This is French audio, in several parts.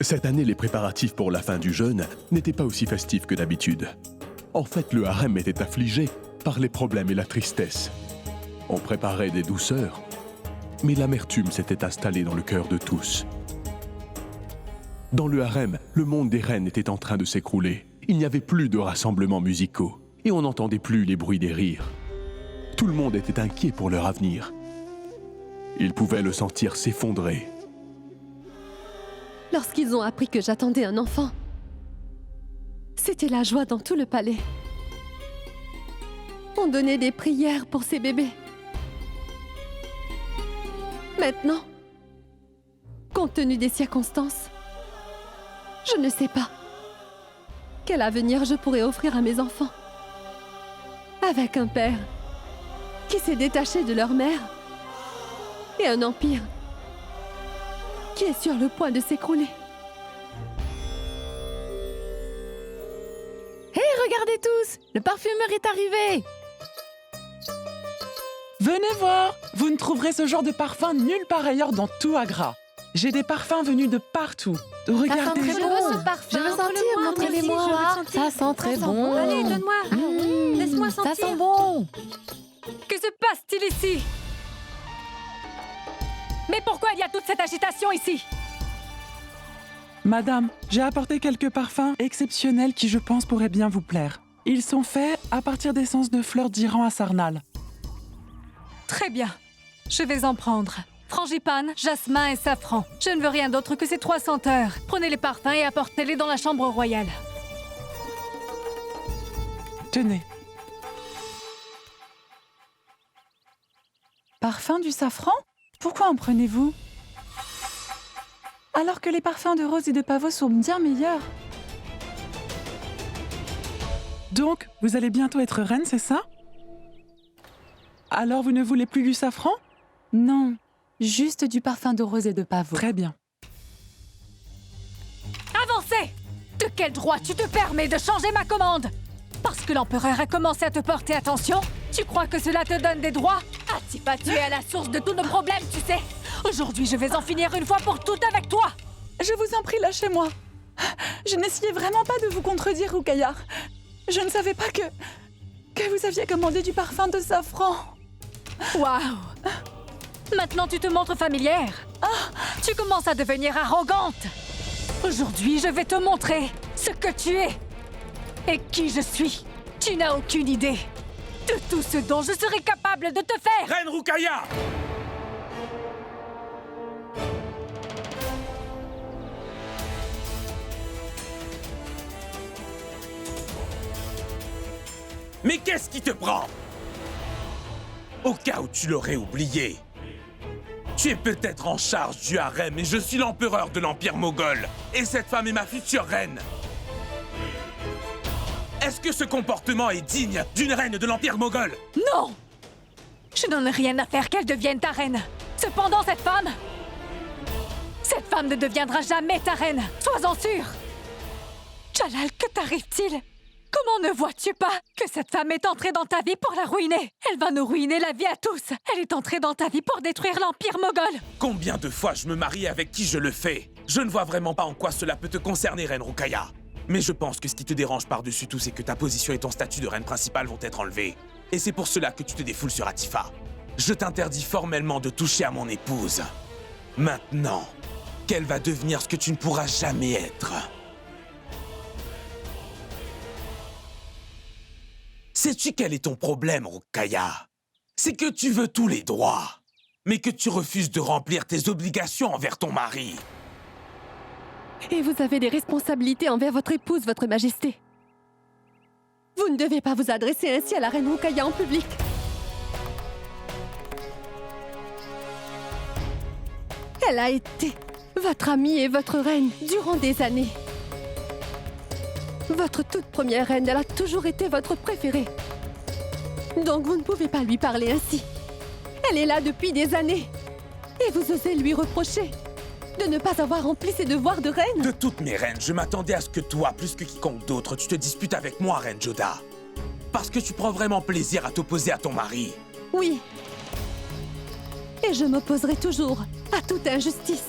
Cette année, les préparatifs pour la fin du jeûne n'étaient pas aussi festifs que d'habitude. En fait, le harem était affligé par les problèmes et la tristesse. On préparait des douceurs, mais l'amertume s'était installée dans le cœur de tous. Dans le harem, le monde des reines était en train de s'écrouler. Il n'y avait plus de rassemblements musicaux et on n'entendait plus les bruits des rires. Tout le monde était inquiet pour leur avenir. Ils pouvaient le sentir s'effondrer. Lorsqu'ils ont appris que j'attendais un enfant, c'était la joie dans tout le palais. On donnait des prières pour ces bébés. Maintenant, compte tenu des circonstances, je ne sais pas quel avenir je pourrais offrir à mes enfants. Avec un père qui s'est détaché de leur mère et un empire qui est sur le point de s'écrouler. Hé, regardez tous! Le parfumeur est arrivé! Venez voir! Vous ne trouverez ce genre de parfum nulle part ailleurs dans tout Agra. J'ai des parfums venus de partout. Regardez! Ça sent très bon! Je veux sentir, montrez-les-moi! Ça sent très bon! Allez, donne-moi! Laisse-moi sentir! Ça sent bon! Que se passe-t-il ici? Mais pourquoi il y a toute cette agitation ici? Madame, j'ai apporté quelques parfums exceptionnels qui, je pense, pourraient bien vous plaire. Ils sont faits à partir d'essences de fleurs d'Iran à Sarnal. Très bien. Je vais en prendre. Frangipane, jasmin et safran. Je ne veux rien d'autre que ces 3 senteurs. Prenez les parfums et apportez-les dans la chambre royale. Tenez. Parfum du safran? Pourquoi en prenez-vous? Alors que les parfums de rose et de pavot sont bien meilleurs. Donc, vous allez bientôt être reine, c'est ça? Alors, vous ne voulez plus du safran? Non, juste du parfum de rose et de pavot. Très bien. Avancez! De quel droit tu te permets de changer ma commande? Parce que l'empereur a commencé à te porter attention? Tu crois que cela te donne des droits? Atipa, tu es à la source de tous nos problèmes, tu sais! Aujourd'hui, je vais en finir une fois pour toutes avec toi! Je vous en prie, lâchez-moi. Je n'essayais vraiment pas de vous contredire, Rukaya. Je ne savais pas que vous aviez commandé du parfum de safran. Waouh! Maintenant, tu te montres familière. Tu commences à devenir arrogante. Aujourd'hui, je vais te montrer ce que tu es et qui je suis. Tu n'as aucune idée de tout ce dont je serai capable de te faire. Reine Rukaya! Mais qu'est-ce qui te prend? Au cas où tu l'aurais oublié, tu es peut-être en charge du harem et je suis l'empereur de l'Empire moghol. Et cette femme est ma future reine. Est-ce que ce comportement est digne d'une reine de l'Empire moghol? Non! Je n'en ai rien à faire qu'elle devienne ta reine. Cependant, cette femme ne deviendra jamais ta reine. Sois-en sûr. Jalal, que t'arrive-t-il? Comment ne vois-tu pas que cette femme est entrée dans ta vie pour la ruiner? Elle va nous ruiner la vie à tous. Elle est entrée dans ta vie pour détruire l'Empire moghol. Combien de fois je me marie avec qui je le fais? Je ne vois vraiment pas en quoi cela peut te concerner, Reine Rukaya. Mais je pense que ce qui te dérange par-dessus tout, c'est que ta position et ton statut de reine principale vont être enlevés. Et c'est pour cela que tu te défoules sur Atifa. Je t'interdis formellement de toucher à mon épouse. Maintenant qu'elle va devenir ce que tu ne pourras jamais être. Sais-tu quel est ton problème, Rukaya? C'est que tu veux tous les droits, mais que tu refuses de remplir tes obligations envers ton mari. Et vous avez des responsabilités envers votre épouse, votre majesté. Vous ne devez pas vous adresser ainsi à la reine Rukaya en public. Elle a été votre amie et votre reine durant des années. Votre toute première reine, elle a toujours été votre préférée. Donc vous ne pouvez pas lui parler ainsi. Elle est là depuis des années. Et vous osez lui reprocher de ne pas avoir rempli ses devoirs de reine? De toutes mes reines, je m'attendais à ce que toi, plus que quiconque d'autre, tu te disputes avec moi, Reine Joda. Parce que tu prends vraiment plaisir à t'opposer à ton mari. Oui. Et je m'opposerai toujours à toute injustice,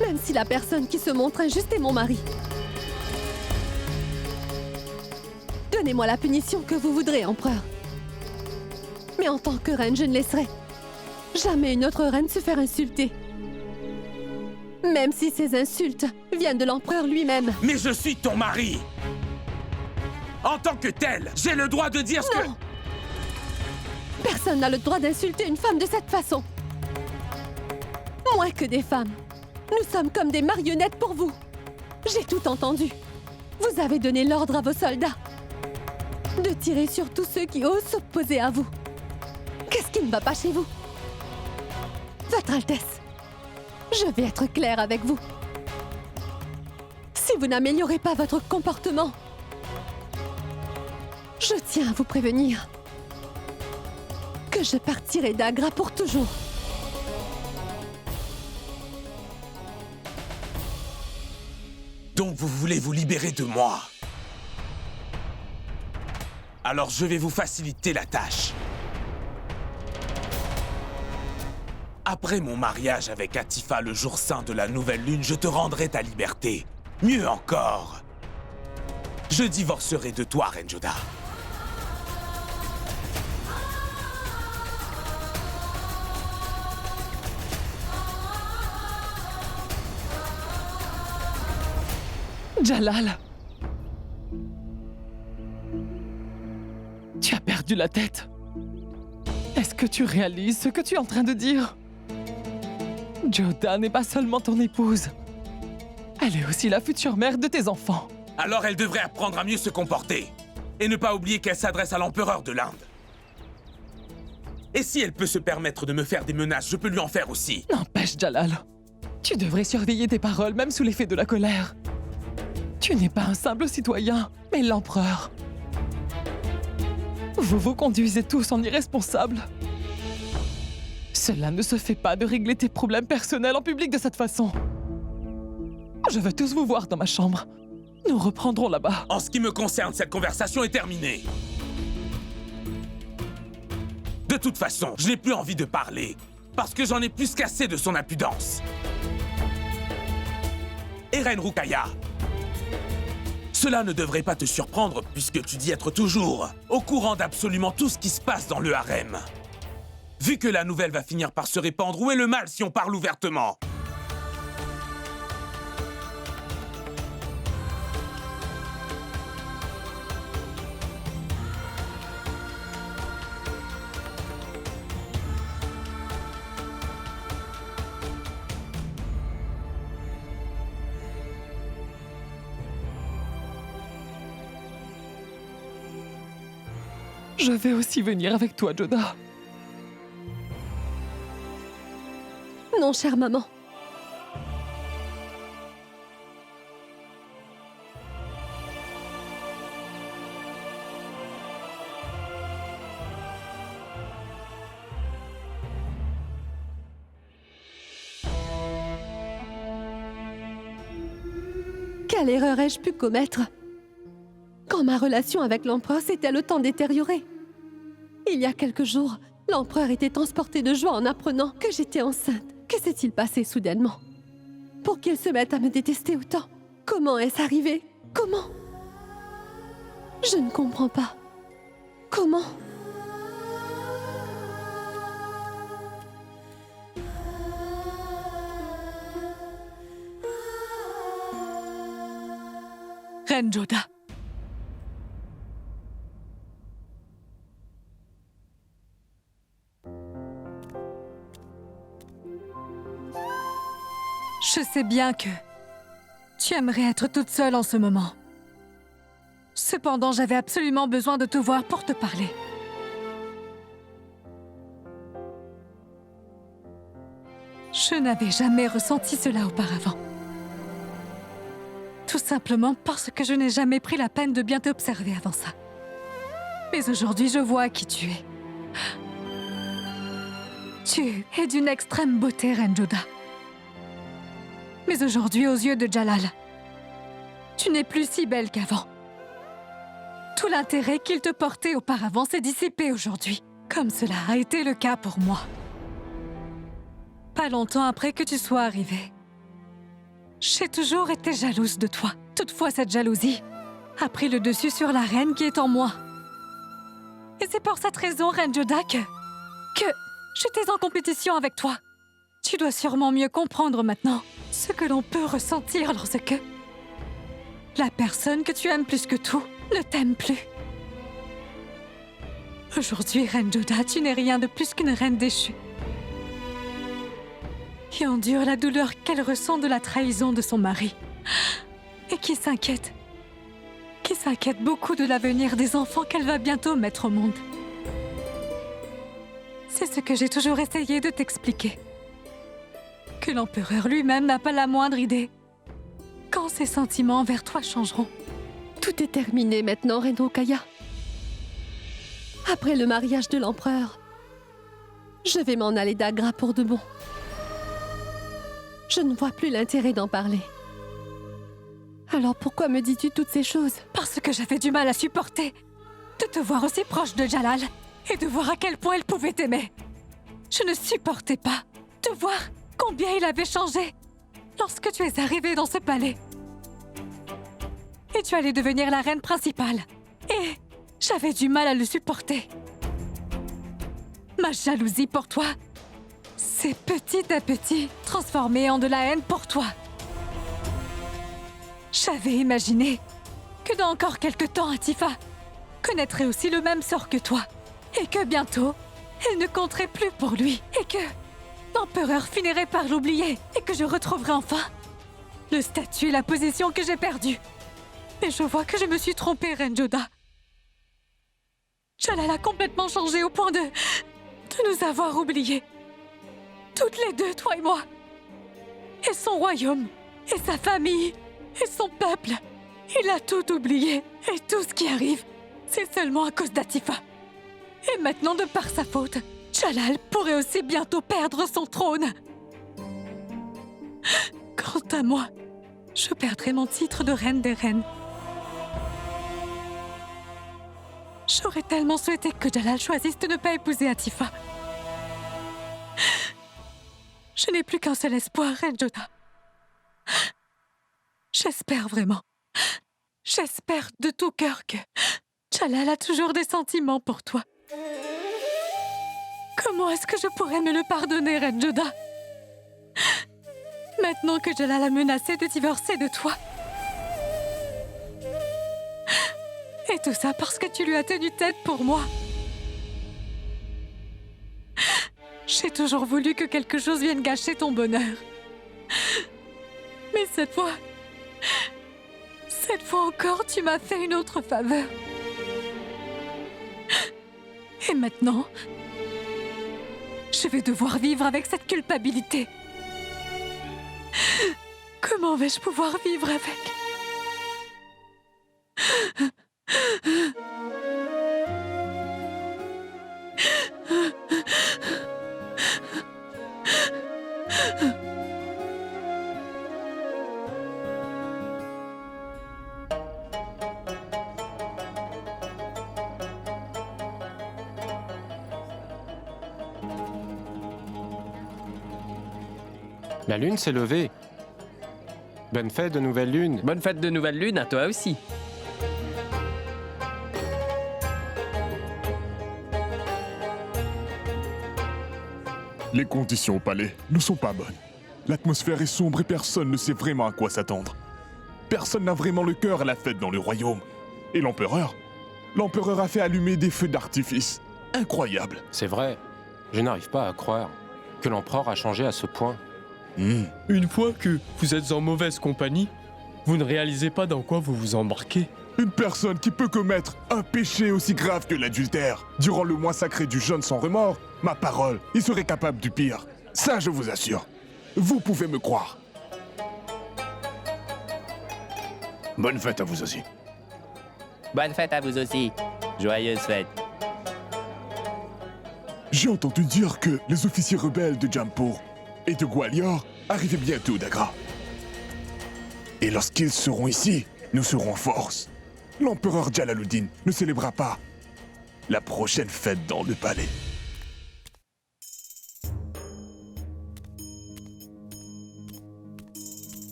même si la personne qui se montre injuste est mon mari. Donnez-moi la punition que vous voudrez, empereur. Mais en tant que reine, je ne laisserai jamais une autre reine se faire insulter. Même si ces insultes viennent de l'empereur lui-même. Mais je suis ton mari! En tant que tel, j'ai le droit de dire ce que... Non! Personne n'a le droit d'insulter une femme de cette façon. Moins que des femmes. Nous sommes comme des marionnettes pour vous. J'ai tout entendu. Vous avez donné l'ordre à vos soldats de tirer sur tous ceux qui osent s'opposer à vous. Qu'est-ce qui ne va pas chez vous? Votre Altesse, je vais être claire avec vous. Si vous n'améliorez pas votre comportement, je tiens à vous prévenir que je partirai d'Agra pour toujours. Donc vous voulez vous libérer de moi? Alors je vais vous faciliter la tâche. Après mon mariage avec Atifa le jour saint de la nouvelle lune, je te rendrai ta liberté. Mieux encore, je divorcerai de toi, Reine Joda. Jalal! Tu as perdu la tête. Est-ce que tu réalises ce que tu es en train de dire? Joda n'est pas seulement ton épouse. Elle est aussi la future mère de tes enfants. Alors elle devrait apprendre à mieux se comporter. Et ne pas oublier qu'elle s'adresse à l'empereur de l'Inde. Et si elle peut se permettre de me faire des menaces, je peux lui en faire aussi. N'empêche, Jalal. Tu devrais surveiller tes paroles, même sous l'effet de la colère. Tu n'es pas un simple citoyen, mais l'empereur. Vous vous conduisez tous en irresponsables. Cela ne se fait pas de régler tes problèmes personnels en public de cette façon. Je veux tous vous voir dans ma chambre. Nous reprendrons là-bas. En ce qui me concerne, cette conversation est terminée. De toute façon, je n'ai plus envie de parler, parce que j'en ai plus qu'assez de son impudence. Et Reine Rukaya, cela ne devrait pas te surprendre puisque tu dis être toujours au courant d'absolument tout ce qui se passe dans le harem. Vu que la nouvelle va finir par se répandre, où est le mal si on parle ouvertement? Je vais aussi venir avec toi, Joda. Non, chère maman. Quelle erreur ai-je pu commettre quand ma relation avec l'empereur s'était le temps détériorée? Il y a quelques jours, l'empereur était transporté de joie en apprenant que j'étais enceinte. Que s'est-il passé soudainement pour qu'il se mette à me détester autant? Comment est-ce arrivé? Comment? Je ne comprends pas. Comment? Reine Joda. Je sais bien que tu aimerais être toute seule en ce moment. Cependant, j'avais absolument besoin de te voir pour te parler. Je n'avais jamais ressenti cela auparavant. Tout simplement parce que je n'ai jamais pris la peine de bien t'observer avant ça. Mais aujourd'hui, je vois qui tu es. Tu es d'une extrême beauté, Reine Joda. Mais aujourd'hui, aux yeux de Jalal, tu n'es plus si belle qu'avant. Tout l'intérêt qu'il te portait auparavant s'est dissipé aujourd'hui, comme cela a été le cas pour moi. Pas longtemps après que tu sois arrivé, j'ai toujours été jalouse de toi. Toutefois, cette jalousie a pris le dessus sur la reine qui est en moi. Et c'est pour cette raison, Reine Joda, que j'étais en compétition avec toi. Tu dois sûrement mieux comprendre maintenant ce que l'on peut ressentir lorsque la personne que tu aimes plus que tout ne t'aime plus. Aujourd'hui, Reine Joda, tu n'es rien de plus qu'une reine déchue qui endure la douleur qu'elle ressent de la trahison de son mari et qui s'inquiète beaucoup de l'avenir des enfants qu'elle va bientôt mettre au monde. C'est ce que j'ai toujours essayé de t'expliquer. Que l'empereur lui-même n'a pas la moindre idée quand ses sentiments envers toi changeront. Tout est terminé maintenant, Reine Rukaya. Après le mariage de l'empereur, je vais m'en aller d'Agra pour de bon. Je ne vois plus l'intérêt d'en parler. Alors pourquoi me dis-tu toutes ces choses? Parce que j'avais du mal à supporter de te voir aussi proche de Jalal et de voir à quel point il pouvait t'aimer. Je ne supportais pas de voir combien il avait changé lorsque tu es arrivée dans ce palais. Et tu allais devenir la reine principale. Et j'avais du mal à le supporter. Ma jalousie pour toi s'est petit à petit transformée en de la haine pour toi. J'avais imaginé que dans encore quelque temps, Atifa connaîtrait aussi le même sort que toi. Et que bientôt, elle ne compterait plus pour lui. Et que l'empereur finirait par l'oublier. Et que je retrouverais enfin le statut et la position que j'ai perdus. Mais je vois que je me suis trompée, Reine Joda. Jalal a complètement changé au point de nous avoir oubliés. Toutes les deux, toi et moi. Et son royaume, et sa famille, et son peuple. Il a tout oublié. Et tout ce qui arrive, c'est seulement à cause d'Atifa. Et maintenant, de par sa faute, Jalal pourrait aussi bientôt perdre son trône. Quant à moi, je perdrai mon titre de reine des reines. J'aurais tellement souhaité que Jalal choisisse de ne pas épouser Atifa. Je n'ai plus qu'un seul espoir, Reine Joda. J'espère vraiment. J'espère de tout cœur que Jalal a toujours des sentiments pour toi. Comment est-ce que je pourrais me le pardonner, Reine Joda? Maintenant que Jalal a menacé de divorcer de toi. Et tout ça parce que tu lui as tenu tête pour moi. J'ai toujours voulu que quelque chose vienne gâcher ton bonheur. Mais cette fois encore, tu m'as fait une autre faveur. Et maintenant, je vais devoir vivre avec cette culpabilité. Comment vais-je pouvoir vivre avec? La lune s'est levée. Bonne fête de nouvelle lune. Bonne fête de nouvelle lune à toi aussi. Les conditions au palais ne sont pas bonnes. L'atmosphère est sombre et personne ne sait vraiment à quoi s'attendre. Personne n'a vraiment le cœur à la fête dans le royaume. Et l'empereur a fait allumer des feux d'artifice. Incroyable. C'est vrai. Je n'arrive pas à croire que l'empereur a changé à ce point. Une fois que vous êtes en mauvaise compagnie, vous ne réalisez pas dans quoi vous vous embarquez. Une personne qui peut commettre un péché aussi grave que l'adultère durant le mois sacré du jeûne sans remords, ma parole, il serait capable du pire. Ça, je vous assure. Vous pouvez me croire. Bonne fête à vous aussi. Bonne fête à vous aussi. Joyeuse fête. J'ai entendu dire que les officiers rebelles de Jampur et de Gwalior arrivaient bientôt d'Agra. Et lorsqu'ils seront ici, nous serons en force. l'empereur Jalaluddin ne célébrera pas la prochaine fête dans le palais.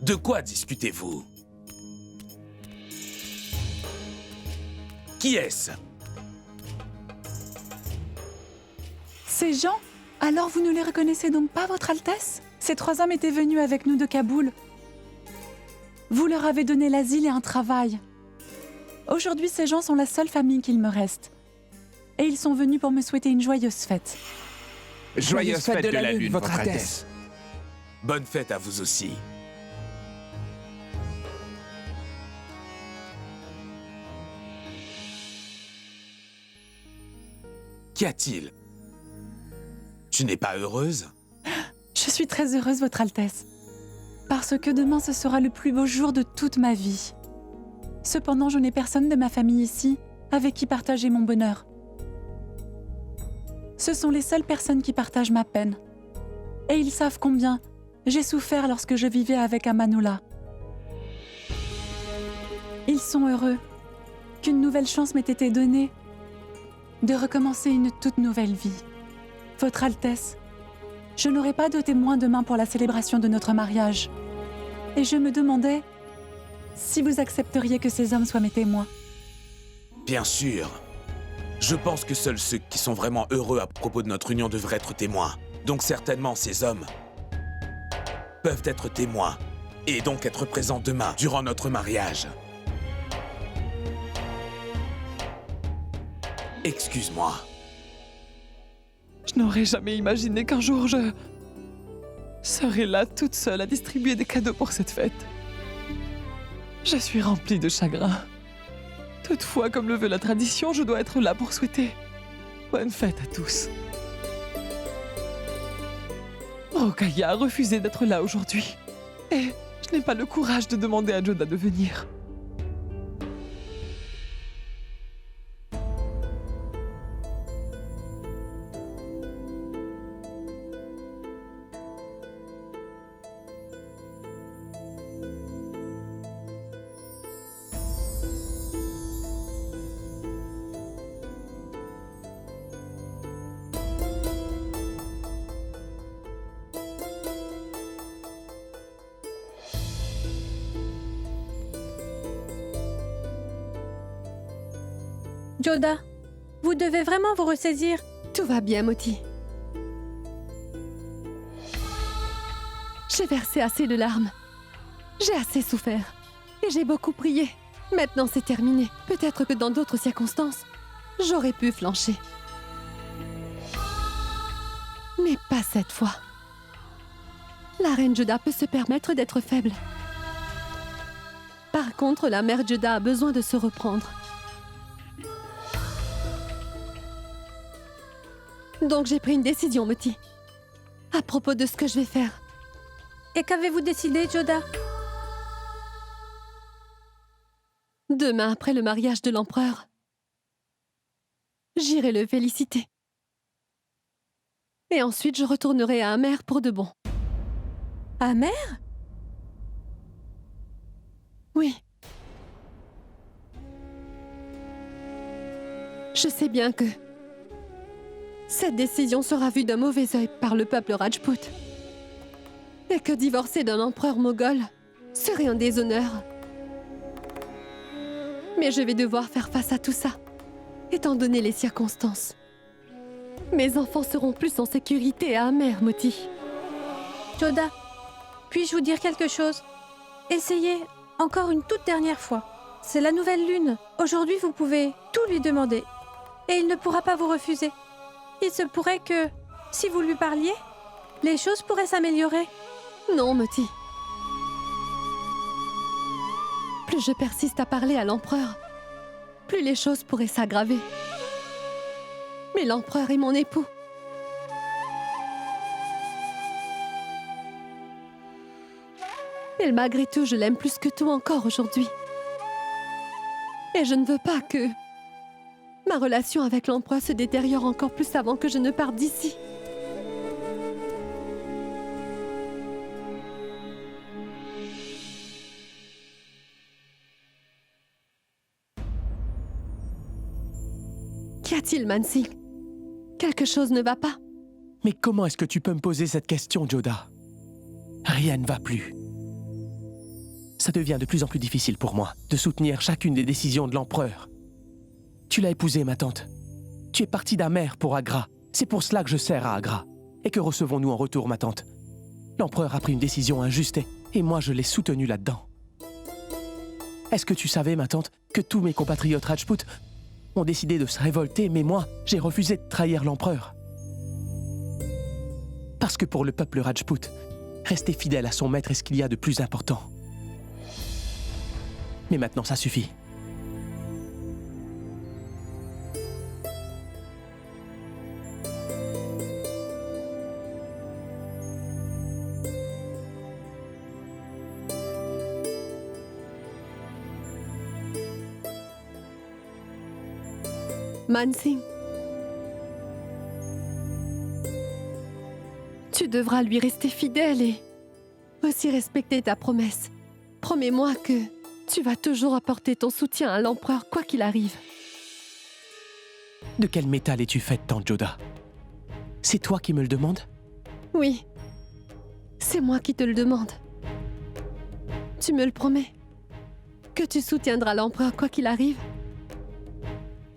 De quoi discutez-vous? Qui est-ce? Ces gens? Alors vous ne les reconnaissez donc pas, Votre Altesse? Ces 3 hommes étaient venus avec nous de Kaboul. Vous leur avez donné l'asile et un travail. Aujourd'hui, ces gens sont la seule famille qu'il me reste. Et ils sont venus pour me souhaiter une joyeuse fête. Joyeuse fête de la Lune, Votre Altesse. Bonne fête à vous aussi. Qu'y a-t-il? Tu n'es pas heureuse? Je suis très heureuse, Votre Altesse. Parce que demain, ce sera le plus beau jour de toute ma vie. Cependant, je n'ai personne de ma famille ici avec qui partager mon bonheur. Ce sont les seules personnes qui partagent ma peine. Et ils savent combien j'ai souffert lorsque je vivais avec Amanullah. Ils sont heureux qu'une nouvelle chance m'ait été donnée de recommencer une toute nouvelle vie. Votre Altesse, je n'aurai pas de témoin demain pour la célébration de notre mariage. Et je me demandais si vous accepteriez que ces hommes soient mes témoins. Bien sûr. Je pense que seuls ceux qui sont vraiment heureux à propos de notre union devraient être témoins. Donc certainement ces hommes peuvent être témoins et donc être présents demain durant notre mariage. Excuse-moi. Je n'aurais jamais imaginé qu'un jour je serais là toute seule à distribuer des cadeaux pour cette fête. Je suis remplie de chagrin. Toutefois, comme le veut la tradition, je dois être là pour souhaiter bonne fête à tous. Rokhaya a refusé d'être là aujourd'hui. Et je n'ai pas le courage de demander à Joda de venir. Joda, vous devez vraiment vous ressaisir. Tout va bien, Moti. J'ai versé assez de larmes. J'ai assez souffert. Et j'ai beaucoup prié. Maintenant, c'est terminé. Peut-être que dans d'autres circonstances, j'aurais pu flancher. Mais pas cette fois. La reine Joda peut se permettre d'être faible. Par contre, la mère Joda a besoin de se reprendre. Donc j'ai pris une décision, Moti. À propos de ce que je vais faire. Et qu'avez-vous décidé, Joda? Demain, après le mariage de l'empereur, j'irai le féliciter. Et ensuite, je retournerai à Amer pour de bon. Amer? Oui. Je sais bien que cette décision sera vue d'un mauvais œil par le peuple Rajput. Et que divorcer d'un empereur moghol serait un déshonneur. Mais je vais devoir faire face à tout ça, étant donné les circonstances. Mes enfants seront plus en sécurité à Amer, Moti. Joda, puis-je vous dire quelque chose? Essayez encore une toute dernière fois. C'est la nouvelle lune. Aujourd'hui, vous pouvez tout lui demander. Et il ne pourra pas vous refuser. Il se pourrait que, si vous lui parliez, les choses pourraient s'améliorer. Non, Moti. Plus je persiste à parler à l'empereur, plus les choses pourraient s'aggraver. Mais l'empereur est mon époux. Et malgré tout, je l'aime plus que tout encore aujourd'hui. Et je ne veux pas que ma relation avec l'empereur se détériore encore plus avant que je ne parte d'ici. qu'arrive-t-il, Mansing? Quelque chose ne va pas. Mais comment est-ce que tu peux me poser cette question, Joda? Rien ne va plus. Ça devient de plus en plus difficile pour moi de soutenir chacune des décisions de l'empereur. Tu l'as épousée, ma tante. Tu es partie d'Amer pour Agra. C'est pour cela que je sers à Agra. Et que recevons-nous en retour, ma tante? L'empereur a pris une décision injuste et moi je l'ai soutenu là-dedans. Est-ce que tu savais, ma tante, que tous mes compatriotes Rajput ont décidé de se révolter, mais moi, j'ai refusé de trahir l'empereur? Parce que pour le peuple Rajput, rester fidèle à son maître est ce qu'il y a de plus important. Mais maintenant, ça suffit. Mansing, tu devras lui rester fidèle et aussi respecter ta promesse. Promets-moi que tu vas toujours apporter ton soutien à l'empereur quoi qu'il arrive. De quel métal es-tu faite, tante Joda? C'est toi qui me le demandes? Oui, c'est moi qui te le demande. Tu me le promets? Que tu soutiendras l'empereur quoi qu'il arrive?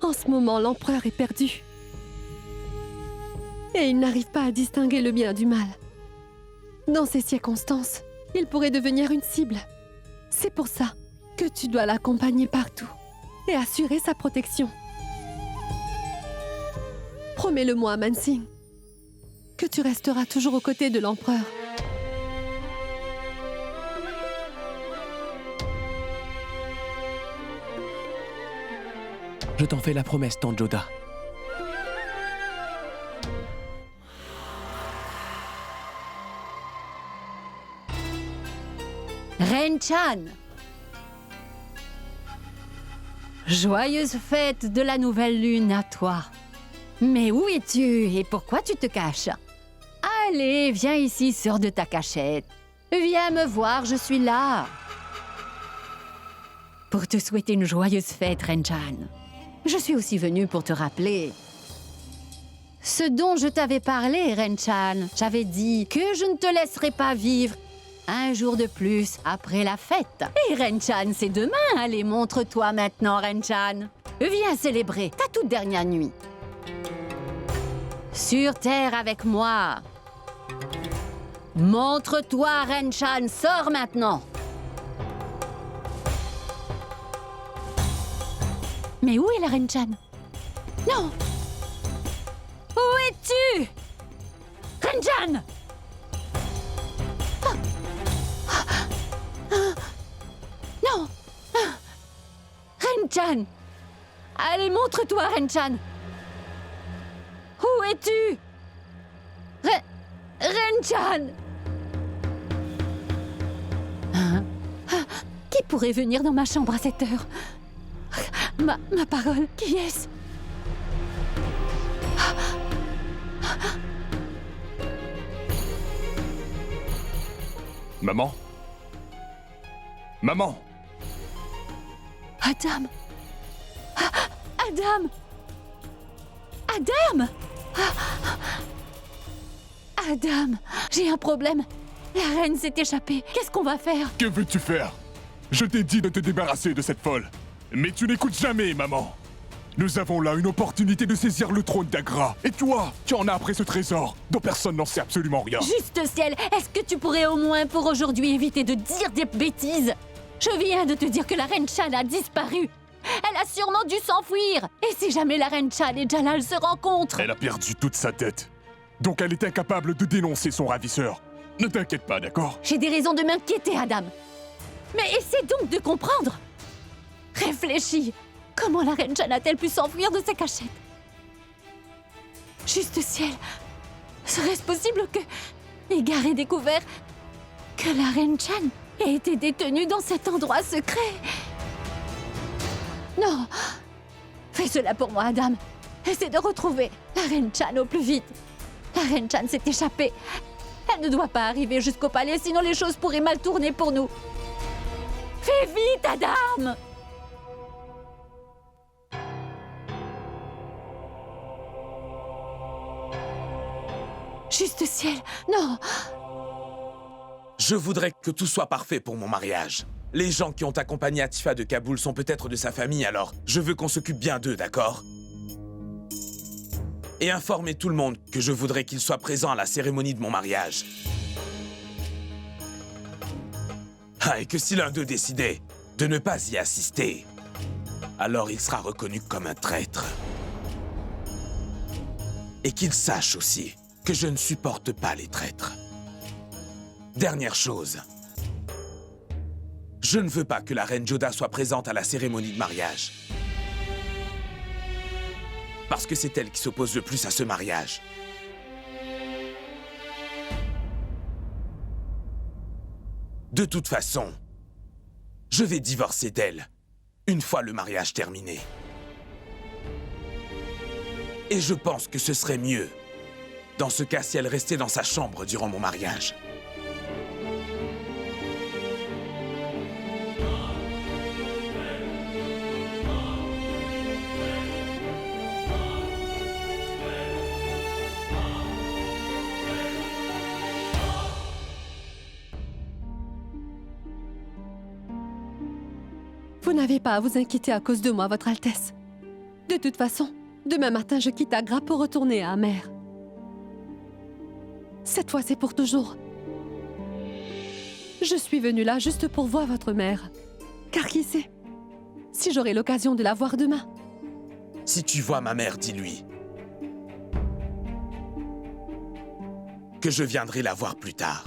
En ce moment, l'empereur est perdu. Et il n'arrive pas à distinguer le bien du mal. Dans ces circonstances, il pourrait devenir une cible. C'est pour ça que tu dois l'accompagner partout et assurer sa protection. Promets-le-moi, Mansing, que tu resteras toujours aux côtés de l'empereur. Je t'en fais la promesse, tante Joda. Renchan! Joyeuse fête de la nouvelle lune à toi. Mais où es-tu et pourquoi tu te caches? Allez, viens ici, sors de ta cachette. Viens me voir, je suis là. Pour te souhaiter une joyeuse fête, Renchan. Je suis aussi venue pour te rappeler ce dont je t'avais parlé, Renchan. J'avais dit que je ne te laisserai pas vivre un jour de plus après la fête. Et Renchan, c'est demain. Allez, montre-toi maintenant, Renchan. Viens célébrer ta toute dernière nuit. Sur terre avec moi. Montre-toi, Renchan. Sors maintenant. Mais où est la Renchan? Non! Où es-tu? Renchan! Non! Renchan! Allez, montre-toi, Renchan! Où es-tu? Renchan! Qui pourrait venir dans ma chambre à cette heure? Ma parole, qui est-ce? Maman? Maman! Adam! Adam! Adam! Adam! J'ai un problème. La reine s'est échappée. Qu'est-ce qu'on va faire? Que veux-tu faire? Je t'ai dit de te débarrasser de cette folle. Mais tu n'écoutes jamais, maman. Nous avons là une opportunité de saisir le trône d'Agra. Et toi, tu en as après ce trésor, dont personne n'en sait absolument rien. Juste ciel, est-ce que tu pourrais au moins pour aujourd'hui éviter de dire des bêtises? Je viens de te dire que la reine Chan a disparu. Elle a sûrement dû s'enfuir. Et si jamais la reine Chan et Jalal se rencontrent? Elle a perdu toute sa tête. Donc elle est incapable de dénoncer son ravisseur. Ne t'inquiète pas, d'accord? J'ai des raisons de m'inquiéter, Adam. Mais essaie donc de comprendre. Réfléchis. Comment la reine Chan a-t-elle pu s'enfuir de sa cachette? Juste ciel. Serait-ce possible que Égar ait découvert que la reine Chan ait été détenue dans cet endroit secret? Non. Fais cela pour moi, Adam. Essaie de retrouver la reine Chan au plus vite. La reine Chan s'est échappée. Elle ne doit pas arriver jusqu'au palais, sinon les choses pourraient mal tourner pour nous. Fais vite, Adam! Juste ciel, non! Je voudrais que tout soit parfait pour mon mariage. Les gens qui ont accompagné Atifa de Kaboul sont peut-être de sa famille, alors je veux qu'on s'occupe bien d'eux, d'accord? Et informer tout le monde que je voudrais qu'ils soient présents à la cérémonie de mon mariage. Ah, et que si l'un d'eux décidait de ne pas y assister, alors il sera reconnu comme un traître. Et qu'il sache aussi que je ne supporte pas les traîtres. Dernière chose. Je ne veux pas que la reine Joda soit présente à la cérémonie de mariage. Parce que c'est elle qui s'oppose le plus à ce mariage. De toute façon, je vais divorcer d'elle une fois le mariage terminé. Et je pense que ce serait mieux, dans ce cas, si elle restait dans sa chambre durant mon mariage. Vous n'avez pas à vous inquiéter à cause de moi, Votre Altesse. De toute façon, demain matin, je quitte Agra pour retourner à Amer. Cette fois, c'est pour toujours. Je suis venue là juste pour voir votre mère. Car qui sait, si j'aurai l'occasion de la voir demain. Si tu vois ma mère, dis-lui que je viendrai la voir plus tard.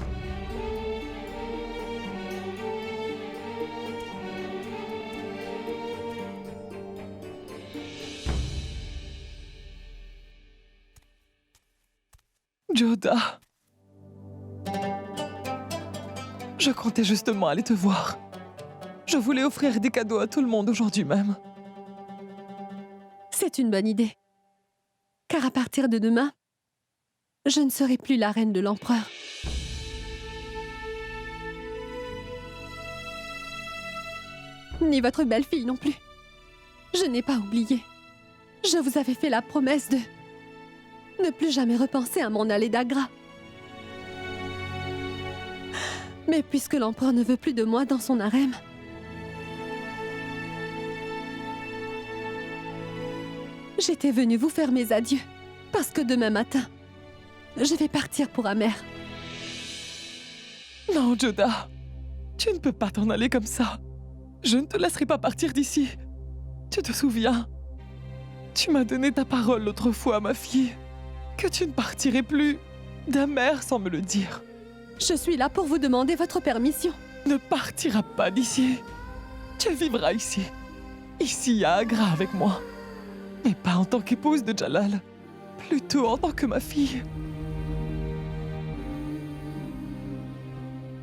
Joda. Je comptais justement aller te voir. Je voulais offrir des cadeaux à tout le monde aujourd'hui même. C'est une bonne idée. Car à partir de demain, je ne serai plus la reine de l'empereur. Ni votre belle-fille non plus. Je n'ai pas oublié. Je vous avais fait la promesse de ne plus jamais repenser à m'en aller d'Agra. Mais puisque l'empereur ne veut plus de moi dans son harem, j'étais venue vous faire mes adieux, parce que demain matin, je vais partir pour Amer. Non, Joda. Tu ne peux pas t'en aller comme ça. Je ne te laisserai pas partir d'ici. Tu te souviens? Tu m'as donné ta parole l'autre fois, ma fille, que tu ne partirais plus d'Amer sans me le dire. Je suis là pour vous demander votre permission. Ne partiras pas d'ici. Tu vivras ici. Ici, à Agra, avec moi. Mais pas en tant qu'épouse de Jalal. Plutôt en tant que ma fille.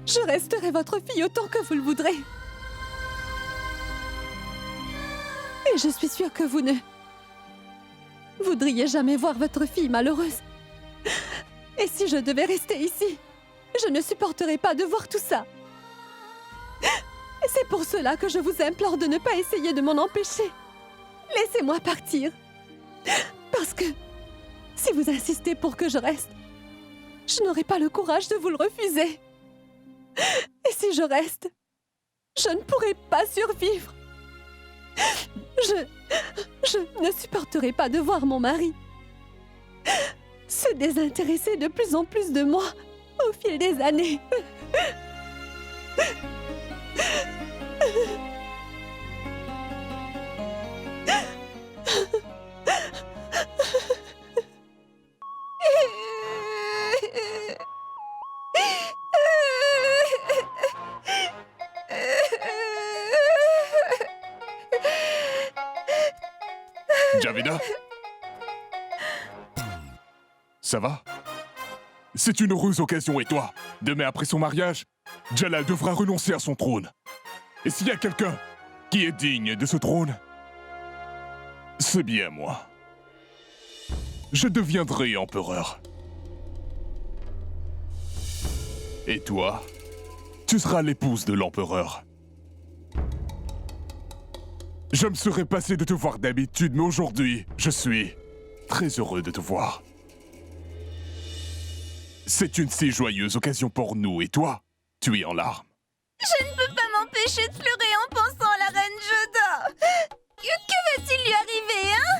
Je resterai votre fille autant que vous le voudrez. Et je suis sûre que vous ne voudriez jamais voir votre fille malheureuse. Et si je devais rester ici, je ne supporterais pas de voir tout ça. Et c'est pour cela que je vous implore de ne pas essayer de m'en empêcher. Laissez-moi partir. Parce que si vous insistez pour que je reste, je n'aurai pas le courage de vous le refuser. Et si je reste, je ne pourrai pas survivre. Je ne supporterai pas de voir mon mari se désintéresser de plus en plus de moi au fil des années. Javeda? Ça va? C'est une heureuse occasion, et toi? Demain après son mariage, Jalal devra renoncer à son trône. Et s'il y a quelqu'un qui est digne de ce trône, c'est bien moi. Je deviendrai empereur. Et toi, tu seras l'épouse de l'empereur. Je me serais passé de te voir d'habitude, mais aujourd'hui, je suis très heureux de te voir. C'est une si joyeuse occasion pour nous, et toi, tu es en larmes. Je ne peux pas m'empêcher de pleurer en pensant à la reine Joda. Que va-t-il lui arriver, hein?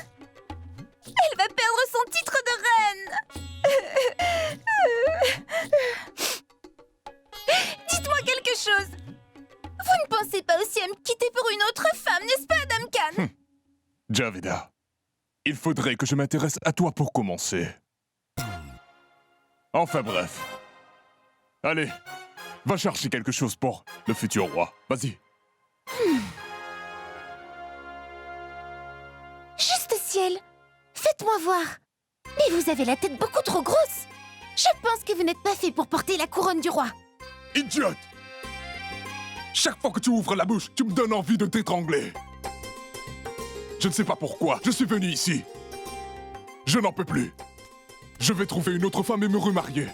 Elle va perdre son titre de reine. Dites-moi quelque chose. Vous ne pensez pas aussi à me quitter pour une autre femme, n'est-ce pas, Adam Khan? Javeda, il faudrait que je m'intéresse à toi pour commencer. Enfin bref. Allez, va chercher quelque chose pour le futur roi. Vas-y. Juste ciel, faites-moi voir. Mais vous avez la tête beaucoup trop grosse. Je pense que vous n'êtes pas fait pour porter la couronne du roi. Idiote! Chaque fois que tu ouvres la bouche, tu me donnes envie de t'étrangler. Je ne sais pas pourquoi, je suis venu ici. Je n'en peux plus. Je vais trouver une autre femme et me remarier.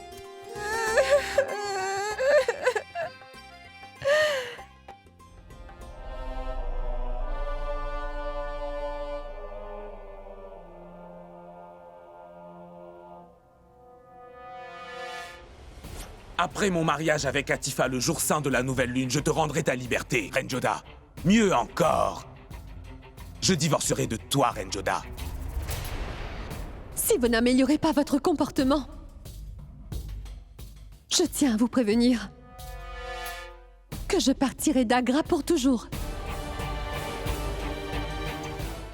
Après mon mariage avec Atifa le jour saint de la nouvelle lune, je te rendrai ta liberté, Reine Joda. Mieux encore, je divorcerai de toi, Reine Joda. Si vous n'améliorez pas votre comportement, je tiens à vous prévenir que je partirai d'Agra pour toujours.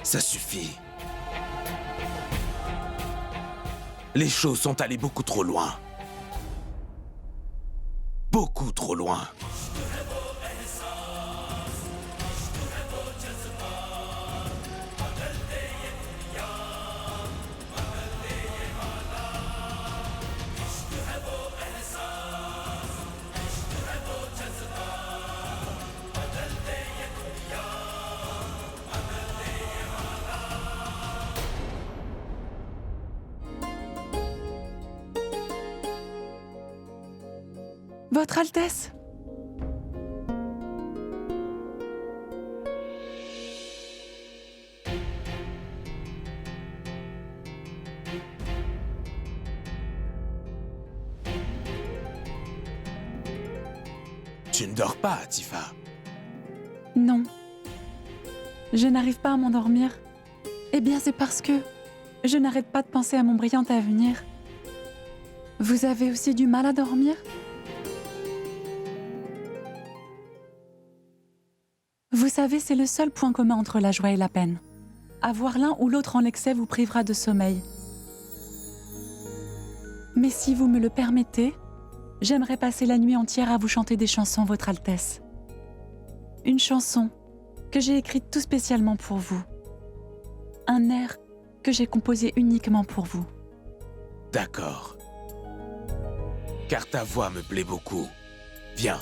Ça suffit. Les choses sont allées beaucoup trop loin. Beaucoup trop loin. Votre Altesse. Tu ne dors pas, Atifa. Non. Je n'arrive pas à m'endormir. Eh bien, c'est parce que je n'arrête pas de penser à mon brillant avenir. Vous avez aussi du mal à dormir ? Vous savez, c'est le seul point commun entre la joie et la peine. Avoir l'un ou l'autre en excès vous privera de sommeil. Mais si vous me le permettez, j'aimerais passer la nuit entière à vous chanter des chansons, Votre Altesse. Une chanson que j'ai écrite tout spécialement pour vous. Un air que j'ai composé uniquement pour vous. D'accord. Car ta voix me plaît beaucoup. Viens.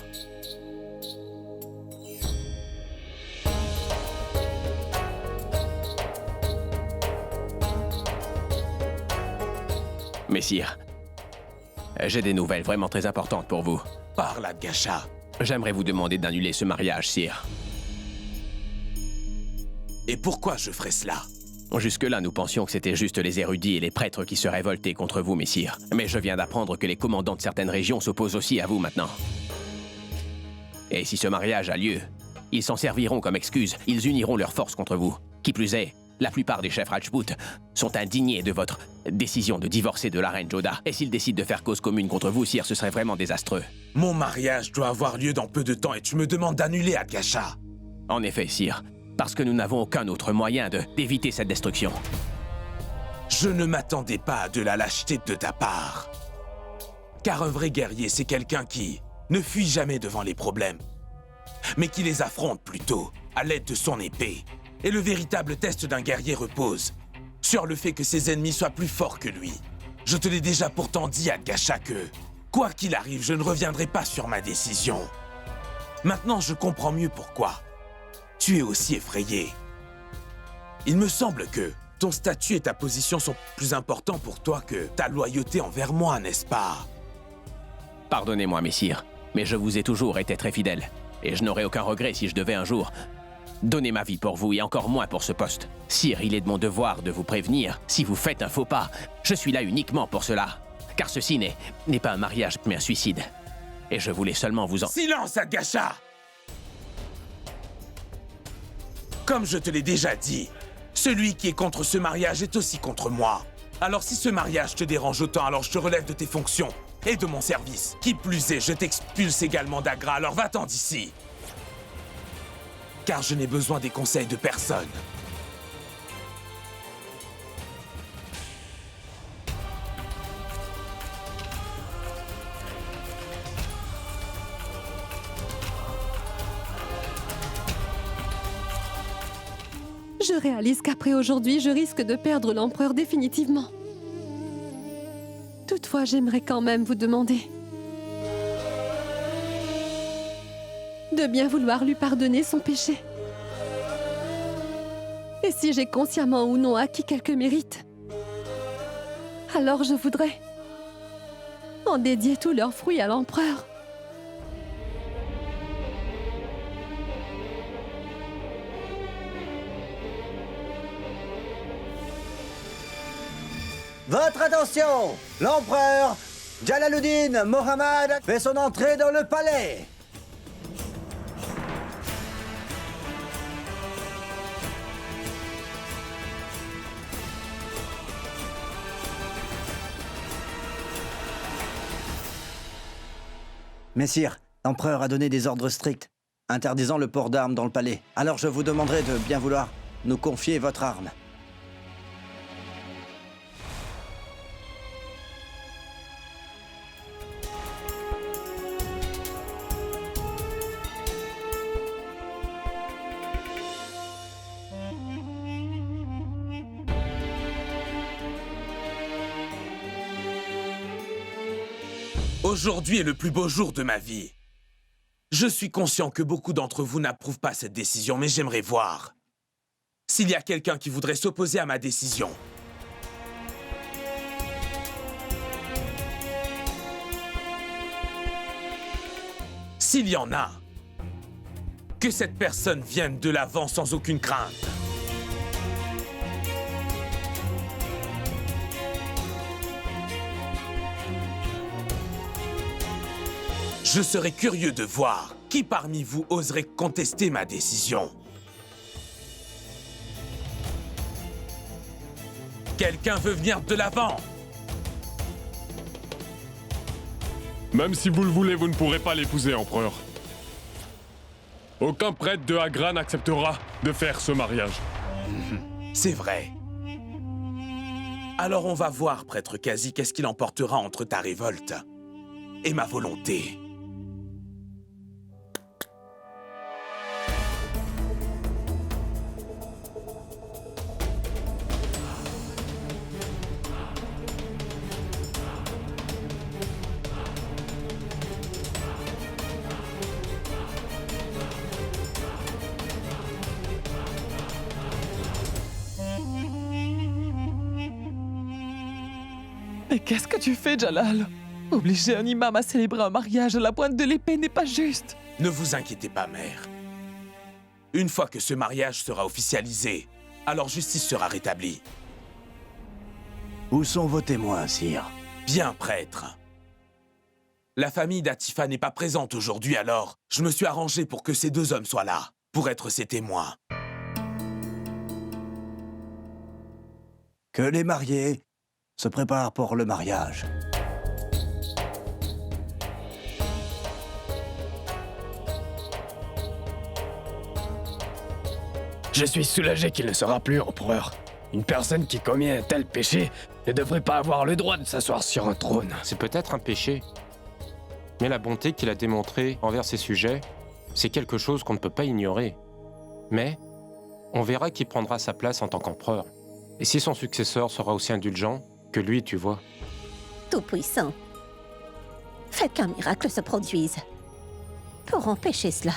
Messire, j'ai des nouvelles vraiment très importantes pour vous. Parle, Adgasha. J'aimerais vous demander d'annuler ce mariage, sire. Et pourquoi je ferais cela? Jusque-là, nous pensions que c'était juste les érudits et les prêtres qui se révoltaient contre vous, messire. Mais je viens d'apprendre que les commandants de certaines régions s'opposent aussi à vous maintenant. Et si ce mariage a lieu, ils s'en serviront comme excuse. Ils uniront leurs forces contre vous. Qui plus est, la plupart des chefs Rajput sont indignés de votre décision de divorcer de la reine Joda. Et s'ils décident de faire cause commune contre vous, sire, ce serait vraiment désastreux. Mon mariage doit avoir lieu dans peu de temps et tu me demandes d'annuler, Adgasha. En effet, sire. Parce que nous n'avons aucun autre moyen d'éviter cette destruction. Je ne m'attendais pas à de la lâcheté de ta part. Car un vrai guerrier, c'est quelqu'un qui ne fuit jamais devant les problèmes, mais qui les affronte plutôt à l'aide de son épée. Et le véritable test d'un guerrier repose sur le fait que ses ennemis soient plus forts que lui. Je te l'ai déjà pourtant dit, Adgasha, que quoi qu'il arrive, je ne reviendrai pas sur ma décision. Maintenant, je comprends mieux pourquoi tu es aussi effrayé. Il me semble que ton statut et ta position sont plus importants pour toi que ta loyauté envers moi, n'est-ce pas? Pardonnez-moi, messire, mais je vous ai toujours été très fidèle. Et je n'aurais aucun regret si je devais un jour donner ma vie pour vous et encore moins pour ce poste. Sire, il est de mon devoir de vous prévenir. Si vous faites un faux pas, je suis là uniquement pour cela. car ceci n'est pas un mariage, mais un suicide. Et je voulais seulement vous en... Silence, Agasha! Comme je te l'ai déjà dit, celui qui est contre ce mariage est aussi contre moi. Alors si ce mariage te dérange autant, alors je te relève de tes fonctions et de mon service. Qui plus est, je t'expulse également d'Agra, alors va-t'en d'ici. Car je n'ai besoin des conseils de personne. Je réalise qu'après aujourd'hui, je risque de perdre l'empereur définitivement. Toutefois, j'aimerais quand même vous demander de bien vouloir lui pardonner son péché. Et si j'ai consciemment ou non acquis quelques mérites, alors je voudrais en dédier tous leurs fruits à l'empereur. Votre attention! L'empereur Jalaluddin Mohammad fait son entrée dans le palais! Messire, l'empereur a donné des ordres stricts, interdisant le port d'armes dans le palais. Alors je vous demanderai de bien vouloir nous confier votre arme. Aujourd'hui est le plus beau jour de ma vie. Je suis conscient que beaucoup d'entre vous n'approuvent pas cette décision, mais j'aimerais voir s'il y a quelqu'un qui voudrait s'opposer à ma décision. S'il y en a, que cette personne vienne de l'avant sans aucune crainte. Je serais curieux de voir qui parmi vous oserait contester ma décision. Quelqu'un veut venir de l'avant? Même si vous le voulez, vous ne pourrez pas l'épouser, empereur. Aucun prêtre de Agra n'acceptera de faire ce mariage. C'est vrai. Alors on va voir, prêtre Kazi, qu'est-ce qu'il emportera entre ta révolte et ma volonté. Mais qu'est-ce que tu fais, Jalal? Obliger un imam à célébrer un mariage à la pointe de l'épée n'est pas juste. Ne vous inquiétez pas, mère. Une fois que ce mariage sera officialisé, alors justice sera rétablie. Où sont vos témoins, sire? Bien, prêtre. La famille d'Atifa n'est pas présente aujourd'hui, alors je me suis arrangé pour que ces deux hommes soient là, pour être ses témoins. Que les mariés se préparent pour le mariage. Je suis soulagé qu'il ne sera plus empereur. Une personne qui commet un tel péché ne devrait pas avoir le droit de s'asseoir sur un trône. C'est peut-être un péché. Mais la bonté qu'il a démontrée envers ses sujets, c'est quelque chose qu'on ne peut pas ignorer. Mais on verra qui prendra sa place en tant qu'empereur. Et si son successeur sera aussi indulgent que lui, tu vois. Tout-puissant, faites qu'un miracle se produise pour empêcher cela.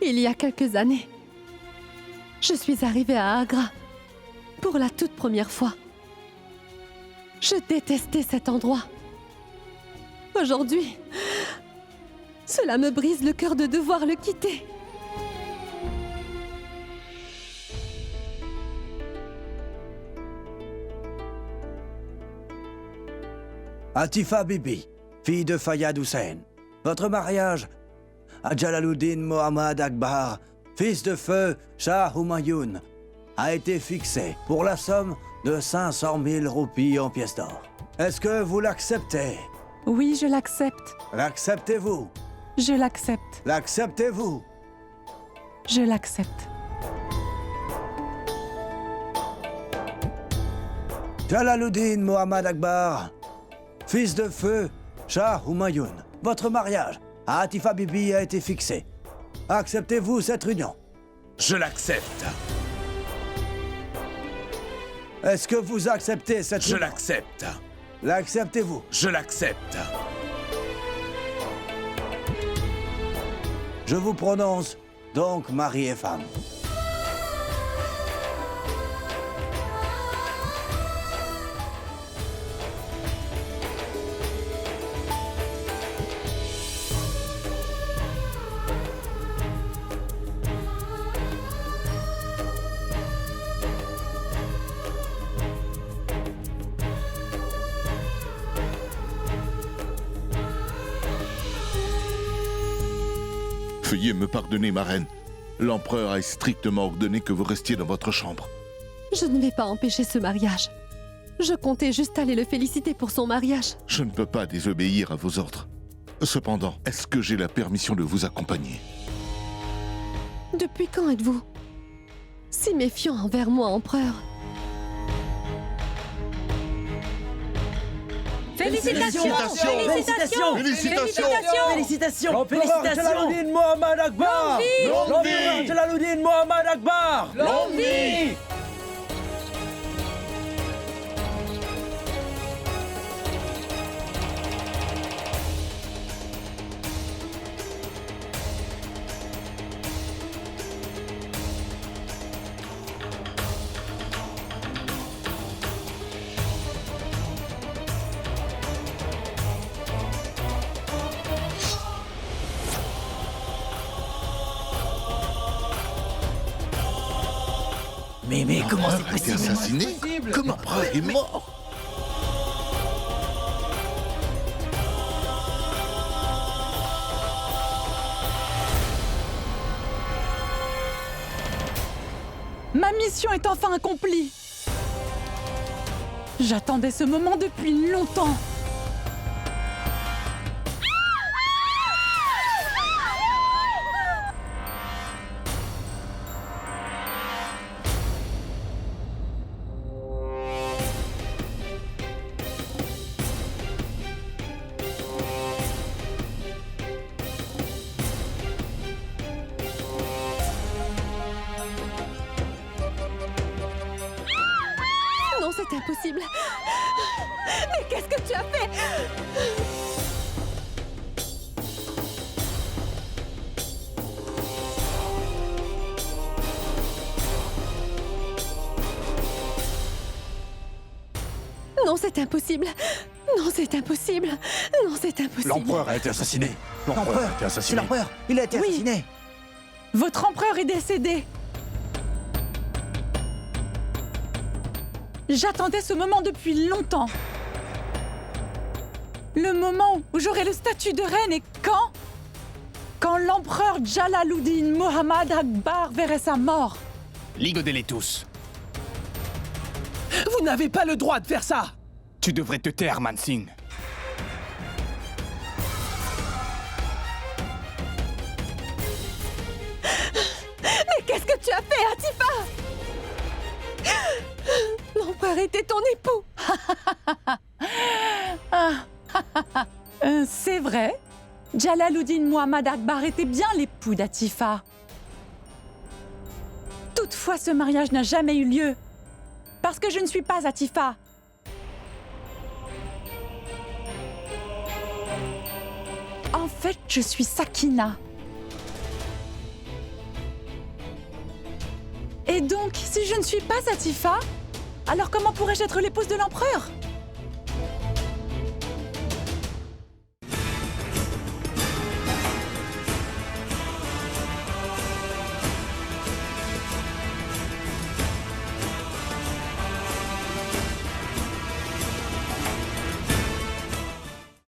Il y a quelques années, Je suis arrivée à Agra pour la toute première fois. Je détestais cet endroit. Aujourd'hui, cela me brise le cœur de devoir le quitter. Atifa Bibi, fille de Fayyad Hussein. Votre mariage à Jalaluddin Mohammad Akbar, fils de feu Shah Humayun, a été fixé pour la somme de 500 000 roupies en pièces d'or. Est-ce que vous l'acceptez? Oui, je l'accepte. L'acceptez-vous? Je l'accepte. L'acceptez-vous? Je l'accepte. Jalaluddin Mohammad Akbar, fils de feu Shah Humayun, votre mariage à Atifa Bibi a été fixé. Acceptez-vous cette union? Je l'accepte. Est-ce que vous acceptez cette Je union? l'accepte. L'acceptez-vous? Je l'accepte. Je vous prononce donc mari et femme. Veuillez me pardonner, ma reine. L'empereur a strictement ordonné que vous restiez dans votre chambre. Je ne vais pas empêcher ce mariage. Je comptais juste aller le féliciter pour son mariage. Je ne peux pas désobéir à vos ordres. Cependant, est-ce que j'ai la permission de vous accompagner? Depuis quand êtes-vous si méfiant envers moi, empereur? Félicitations! Félicitations! Félicitations! Félicitations! L'empereur Jalaluddin Mohammad Akbar! L'empereur Jalaluddin Mohammad Akbar! Longue vie! Mais comment c'est L'empereur a été possible? assassiné? Comme l'empereur est mort? Ma mission est enfin accomplie. J'attendais ce moment depuis longtemps. Non, c'est impossible. Mais qu'est-ce que tu as fait? Non, c'est impossible. Non, c'est impossible. Non, c'est impossible. L'empereur a été assassiné. L'empereur a été assassiné. C'est l'empereur. Il a été Oui. assassiné. Votre empereur est décédé. J'attendais ce moment depuis longtemps. Le moment où j'aurai le statut de reine et quand? Quand l'empereur Jalaluddin Mohammad Akbar verrait sa mort. Ligodez-les tous. Vous n'avez pas le droit de faire ça! Tu devrais te taire, Mansingh. Mais qu'est-ce que tu as fait, Atifa? L'empereur était ton époux. C'est vrai. Jalaluddin Mohammad Akbar était bien l'époux d'Atifa. Toutefois, ce mariage n'a jamais eu lieu. Parce que je ne suis pas Atifa. En fait, je suis Sakina. Et Et donc, si je ne suis pas Atifa, alors comment pourrais-je être l'épouse de l'empereur?